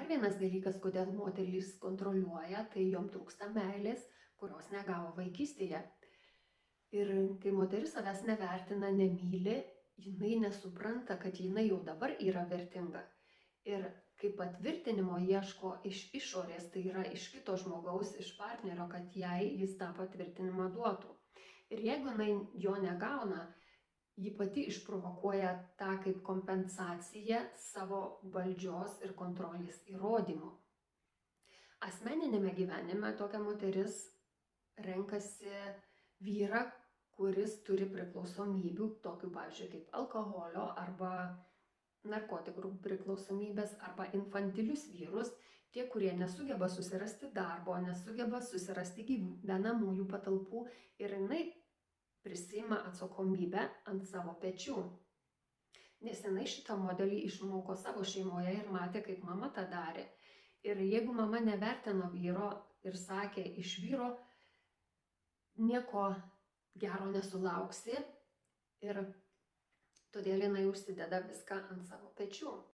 Dar vienas dalykas, kodėl moterys kontroliuoja, tai jom trūksta meilės, kurios negavo vaikystėje. Ir kai moteris savęs nevertina, nemyli, jinai nesupranta, kad jinai jau dabar yra vertinga. Ir kaip patvirtinimo ieško iš išorės, tai yra iš kito žmogaus, iš partnerio, kad jai jis tą patvirtinimą duotų. Ir jeigu jinai jo negauna, ji pati išprovokuoja tą kaip kompensaciją savo valdžios ir kontrolės įrodymu. Asmeninėme gyvenime tokia moteris renkasi vyrą, kuris turi priklausomybių, tokių pavyzdžiui kaip alkoholio arba narkotikų priklausomybės arba infantilius vyrus, tie, kurie nesugeba susirasti darbo, nesugeba susirasti gyvenamųjų patalpų ir jinai prisima atsakomybę ant savo pečių. Nes jinai šitą modelį išmoko savo šeimoje ir matė, kaip mama tą darė. Ir jeigu mama nevertino vyro ir sakė, iš vyro nieko gero nesulauksi ir todėl jinai užsideda viską ant savo pečių.